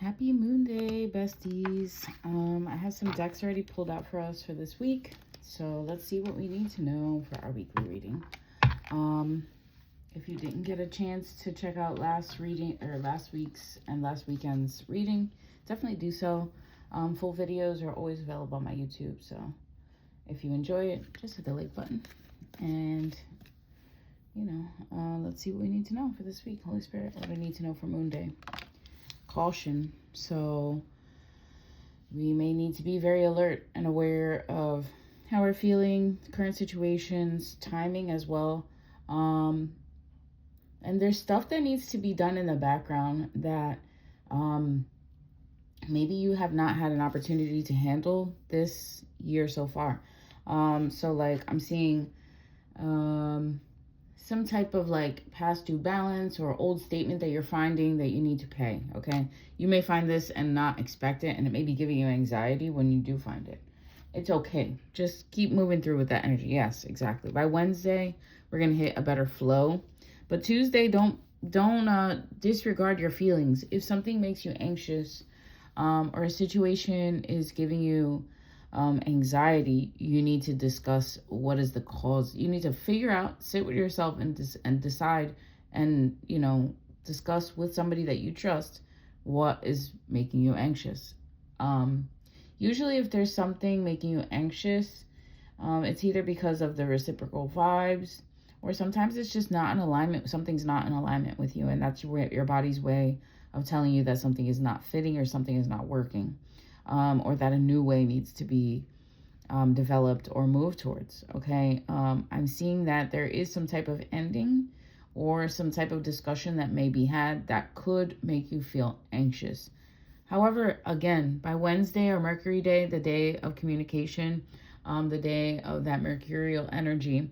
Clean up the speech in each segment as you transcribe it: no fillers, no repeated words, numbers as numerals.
Happy Moon Day, besties. I have some decks already pulled out for us for this week. So let's see what we need to know for our weekly reading. If you didn't get a chance to check out last week's and last weekend's reading, definitely do so. Full videos are always available on my YouTube. So if you enjoy it, just hit the like button. And, let's see what we need to know for this week. Holy Spirit, what do we need to know for Moon Day? Caution. So we may need to be very alert and aware of how we're feeling, current situations, timing as well. And there's stuff that needs to be done in the background that maybe you have not had an opportunity to handle this year so far. So like I'm seeing some type of like past due balance or old statement that you're finding that you need to pay, okay? You may find this and not expect it, and it may be giving you anxiety when you do find it. It's okay. Just keep moving through with that energy. Yes, exactly. By Wednesday, we're going to hit a better flow. But Tuesday, don't disregard your feelings. If something makes you anxious or a situation is giving you anxiety, you need to discuss what is the cause. You need to figure out, sit with yourself and decide and, discuss with somebody that you trust what is making you anxious. Usually if there's something making you anxious, it's either because of the reciprocal vibes or sometimes it's just not in alignment. Something's not in alignment with you, and that's your body's way of telling you that something is not fitting or something is not working. Or that a new way needs to be developed or moved towards, okay? I'm seeing that there is some type of ending or some type of discussion that may be had that could make you feel anxious. However, again, by Wednesday or Mercury Day, the day of communication, the day of that mercurial energy,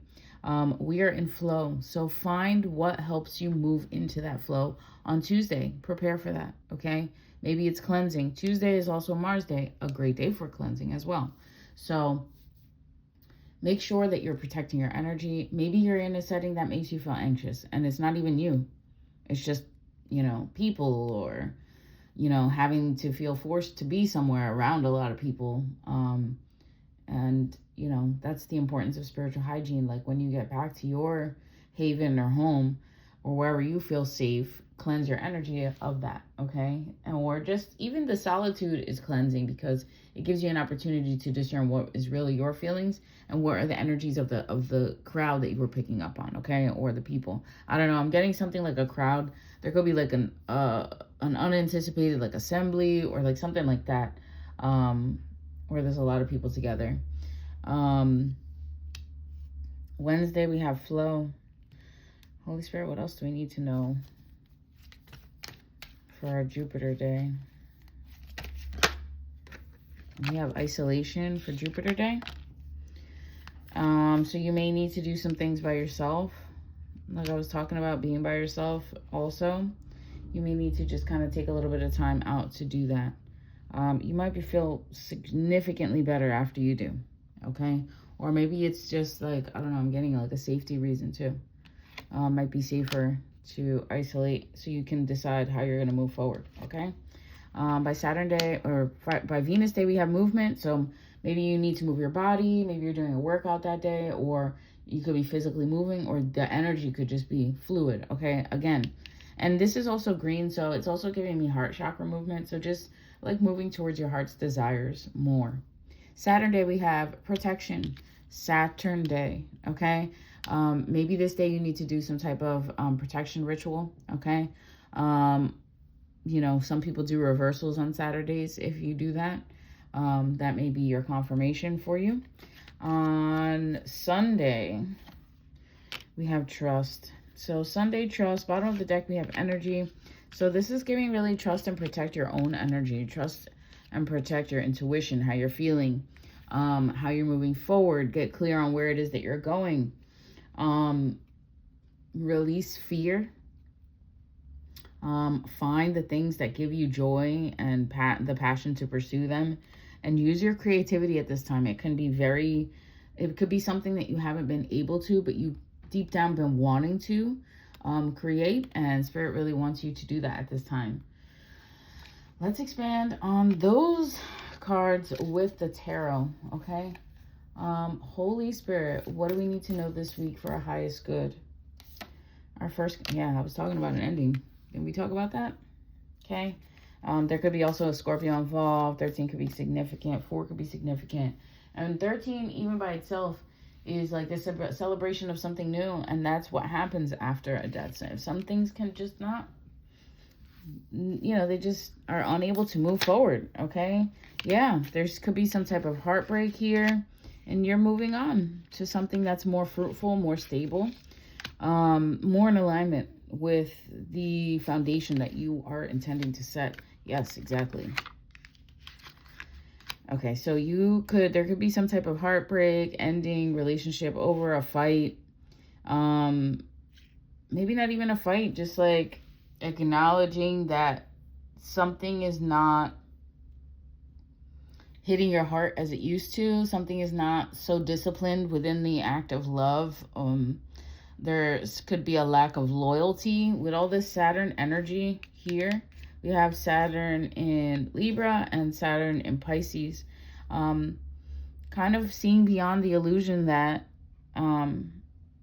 we are in flow. So find what helps you move into that flow. On Tuesday, prepare for that, okay? Maybe it's cleansing. Tuesday is also Mars Day, a great day for cleansing as well. So make sure that you're protecting your energy. Maybe you're in a setting that makes you feel anxious and it's not even you. It's just, people or, having to feel forced to be somewhere around a lot of people. And, that's the importance of spiritual hygiene. Like when you get back to your haven or home or wherever you feel safe, cleanse your energy of that, okay? Or just even the solitude is cleansing because it gives you an opportunity to discern what is really your feelings and what are the energies of the crowd that you were picking up on, okay? Or the people. I don't know, I'm getting something like a crowd. There could be like an unanticipated like assembly or like something like that, where there's a lot of people together. Wednesday we have flow. Holy Spirit, what else do we need to know for our Jupiter day? We have isolation for Jupiter day. So you may need to do some things by yourself. Like I was talking about being by yourself also. You may need to just kind of take a little bit of time out to do that. You might feel significantly better after you do, okay? Or maybe it's just like, I don't know, I'm getting like a safety reason too. Might be safer to isolate so you can decide how you're going to move forward, okay? By Saturn day or by Venus day, we have movement. So maybe you need to move your body. Maybe you're doing a workout that day, or you could be physically moving, or the energy could just be fluid, okay? Again, and this is also green, so it's also giving me heart chakra movement. So just like moving towards your heart's desires more. Saturn day, we have protection. Saturn day, okay? Maybe this day you need to do some type of protection ritual, okay? Some people do reversals on Saturdays. If you do that, that may be your confirmation for you. On Sunday, we have trust. So Sunday, trust. Bottom of the deck, we have energy. So this is giving really trust and protect your own energy. Trust and protect your intuition, how you're feeling, how you're moving forward. Get clear on where it is that you're going. Release fear. Find the things that give you joy and the passion to pursue them, and use your creativity at this time. It could be something that you haven't been able to, but you deep down been wanting to create, and Spirit really wants you to do that at this time. Let's expand on those cards with the tarot, okay? Holy Spirit, what do we need to know this week for our highest good? Our first, I was talking about an ending. Did we talk about that? Okay. There could be also a Scorpio involved. 13 could be significant. 4 could be significant. And 13, even by itself, is like this celebration of something new. And that's what happens after a death. So some things can just not, they just are unable to move forward, okay? Yeah, could be some type of heartbreak here. And you're moving on to something that's more fruitful, more stable, more in alignment with the foundation that you are intending to set. Yes, exactly. Okay, so there could be some type of heartbreak, ending, relationship over, a fight. Maybe not even a fight, just like acknowledging that something is not hitting your heart as it used to. Something is not so disciplined within the act of love. There could be a lack of loyalty with all this Saturn energy here. We have Saturn in Libra and Saturn in Pisces. Kind of seeing beyond the illusion that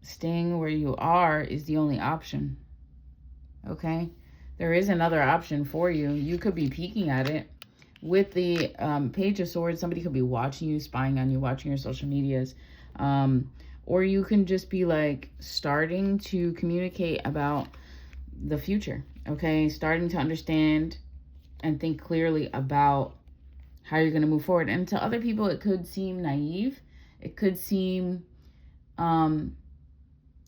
staying where you are is the only option. Okay? There is another option for you. You could be peeking at it. With the Page of Swords, somebody could be watching you, spying on you, watching your social medias. Or you can just be like starting to communicate about the future, okay? Starting to understand and think clearly about how you're going to move forward. And to other people, it could seem naive. It could seem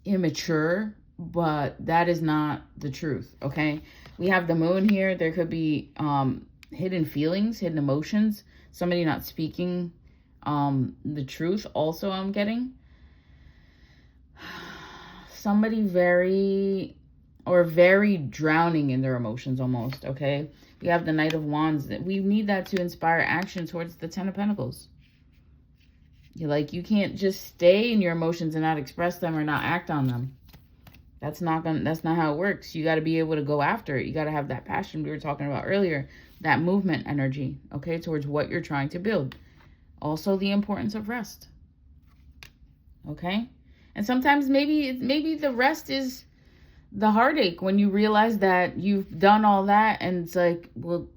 immature, but that is not the truth, okay? We have the moon here. There could be hidden feelings, hidden emotions, somebody not speaking the truth also, I'm getting. Somebody very drowning in their emotions almost, okay? We have the Knight of Wands. We need that to inspire action towards the Ten of Pentacles. You can't just stay in your emotions and not express them or not act on them. That's not how it works. You got to be able to go after it. You got to have that passion we were talking about earlier, that movement energy, okay, towards what you're trying to build. Also the importance of rest. Okay? And sometimes maybe the rest is the heartache when you realize that you've done all that and it's like, well,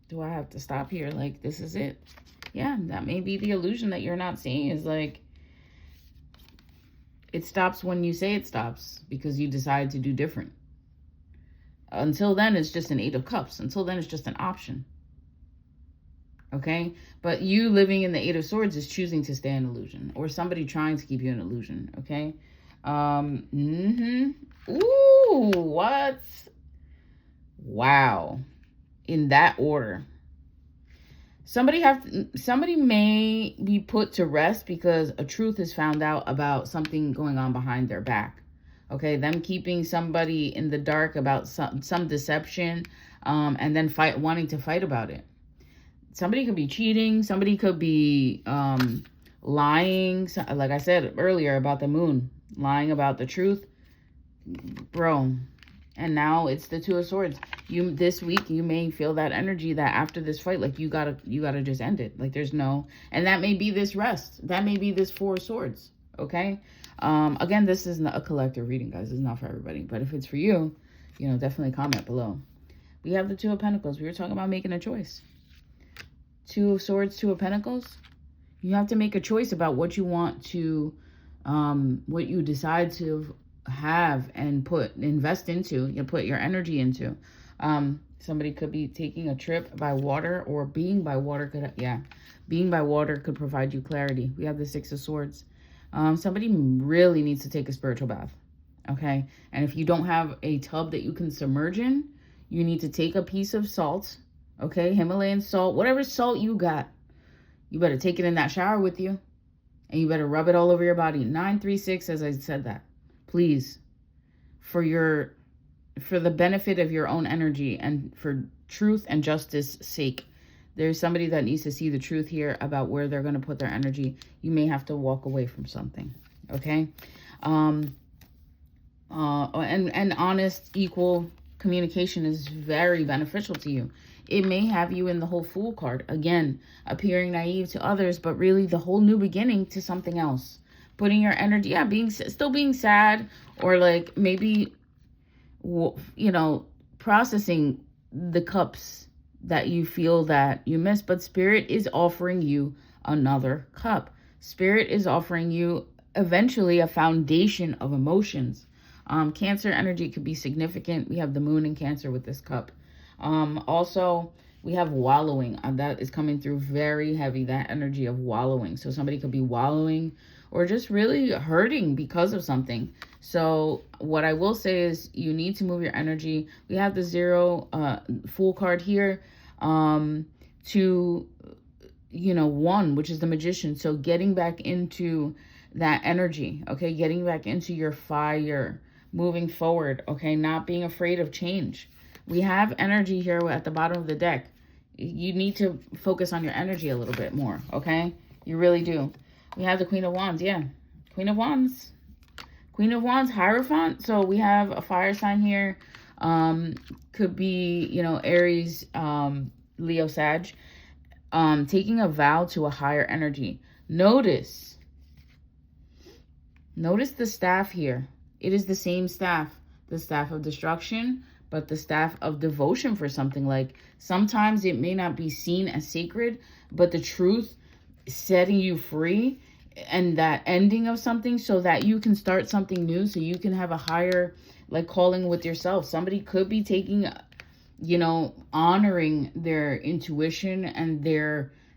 do I have to stop here? Like, this is it. Yeah, that may be the illusion that you're not seeing, is like, it stops when you say it stops because you decide to do different. Until then, it's just an Eight of Cups. Until then, it's just an option. Okay? But you living in the Eight of Swords is choosing to stay in illusion, or somebody trying to keep you in illusion. Okay? Ooh, what? Wow. In that order. Somebody may be put to rest because a truth is found out about something going on behind their back. Okay, them keeping somebody in the dark about some deception, and then wanting to fight about it. Somebody could be cheating. Somebody could be lying. Like I said earlier about the moon, lying about the truth, bro. And now it's the Two of Swords. This week you may feel that energy that after this fight, like you gotta just end it. Like there's no, and that may be this rest. That may be this Four of Swords. Okay. Again, this is not a collective reading, guys. It's not for everybody. But if it's for you, definitely comment below. We have the Two of Pentacles. We were talking about making a choice. Two of Swords, Two of Pentacles. You have to make a choice about what you want to, what you decide to have and invest into. You put your energy into. Somebody could be taking a trip by water, or being by water being by water could provide you clarity. We have the Six of Swords. Somebody really needs to take a spiritual bath. Okay. And if you don't have a tub that you can submerge in, you need to take a piece of salt. Okay. Himalayan salt, whatever salt you got, you better take it in that shower with you, and you better rub it all over your body. 936, as I said that, please, for the benefit of your own energy and for truth and justice sake. There's somebody that needs to see the truth here about where they're going to put their energy. You may have to walk away from something. Okay. And honest, equal communication is very beneficial to you. It may have you in the whole Fool card. Again, appearing naive to others, but really the whole new beginning to something else. Putting your energy, still being sad, or like maybe, you know, processing the cups that you feel that you miss. But Spirit is offering you another cup. Spirit is offering you eventually a foundation of emotions. Cancer energy could be significant. We have the moon in Cancer with this cup. Also, we have wallowing. That is coming through very heavy, that energy of wallowing. So somebody could be wallowing or just really hurting because of something. So what I will say is you need to move your energy. We have the 0 Fool card here to, you know, 1, which is the Magician. So getting back into that energy, okay? Getting back into your fire, moving forward, okay? Not being afraid of change. We have energy here at the bottom of the deck. You need to focus on your energy a little bit more, okay? You really do. We have the Queen of Wands, yeah. Queen of Wands. Queen of Wands, Hierophant. So we have a fire sign here. Could be, you know, Aries, Leo, Sag. Taking a vow to a higher energy. Notice the staff here. It is the same staff. The staff of destruction, but the staff of devotion for something. Like sometimes it may not be seen as sacred, but the truth setting you free and that ending of something so that you can start something new, so you can have a higher like calling with yourself. Somebody could be taking, you know, honoring their intuition and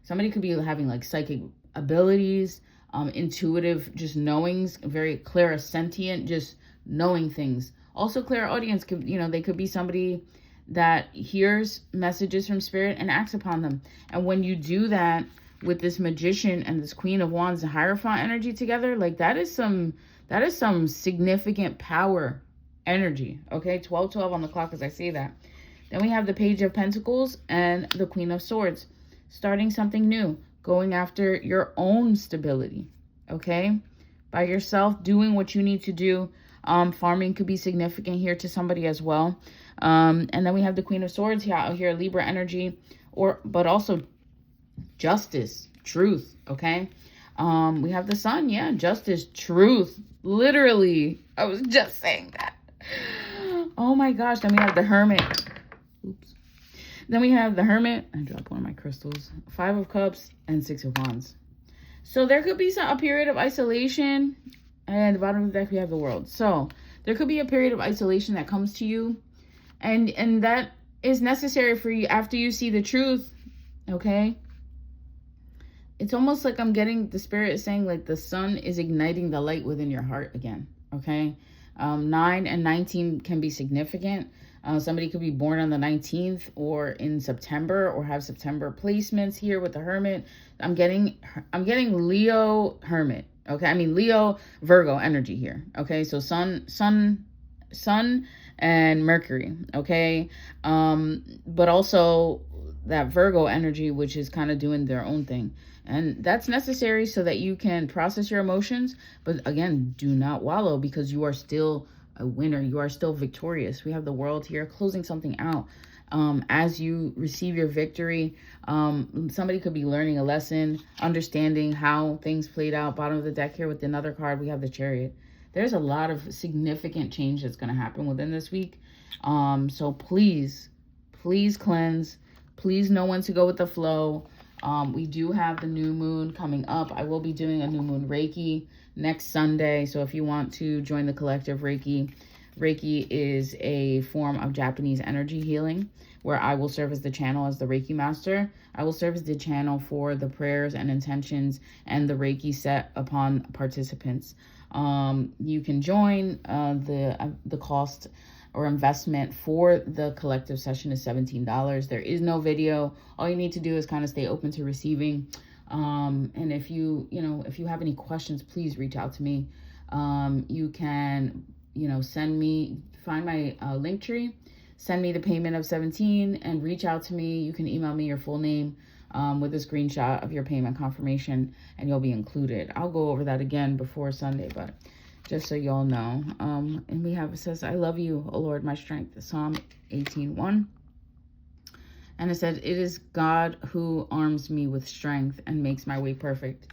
somebody could be having like psychic abilities, intuitive, just knowings, very clairsentient, just knowing things. Also, clairaudience could, you know, they could be somebody that hears messages from Spirit and acts upon them. And when you do that with this Magician and this Queen of Wands and Hierophant energy together, like that is some significant power energy. Okay, 12:12 on the clock as I say that. Then we have the Page of Pentacles and the Queen of Swords. Starting something new, going after your own stability, okay? By yourself, doing what you need to do. Farming could be significant here to somebody as well. And then we have the Queen of Swords here, Libra energy, but also justice, truth, okay? We have the Sun, yeah, justice, truth, literally. I was just saying that. Oh my gosh, then we have the Hermit. Oops. Then we have the Hermit. I dropped one of my crystals. 5 of Cups and 6 of Wands. So there could be a period of isolation. And at the bottom of the deck, we have the World. So there could be a period of isolation that comes to you. And that is necessary for you after you see the truth. Okay? It's almost like I'm getting, the Spirit is saying like the sun is igniting the light within your heart again. Okay? 9 and 19 can be significant. Somebody could be born on the 19th or in September or have September placements here with the Hermit. I'm getting Leo Hermit. Okay, I mean Leo Virgo energy here. Okay, so sun and Mercury. Okay, but also that Virgo energy, which is kind of doing their own thing, and that's necessary so that you can process your emotions. But again, do not wallow, because you are still a winner. You are still victorious. We have the World here, closing something out. As you receive your victory, somebody could be learning a lesson, understanding how things played out. Bottom of the deck here with another card, we have the Chariot. There's a lot of significant change that's going to happen within this week. So please cleanse. Please know when to go with the flow. We do have the new moon coming up. I will be doing a new moon Reiki next Sunday. So if you want to join the collective Reiki, Reiki is a form of Japanese energy healing where I will serve as the channel as the Reiki master. I will serve as the channel for the prayers and intentions and the Reiki set upon participants. You can join. The cost or investment for the collective session is $17. There is no video. All you need to do is kind of stay open to receiving. And if you have any questions, please reach out to me. You can, find my link tree, send me the payment of $17 and reach out to me. You can email me your full name with a screenshot of your payment confirmation and you'll be included. I'll go over that again before Sunday, but just so y'all know. And we have, it says, I love you, O Lord, my strength. Psalm 18:1. And it said, it is God who arms me with strength and makes my way perfect.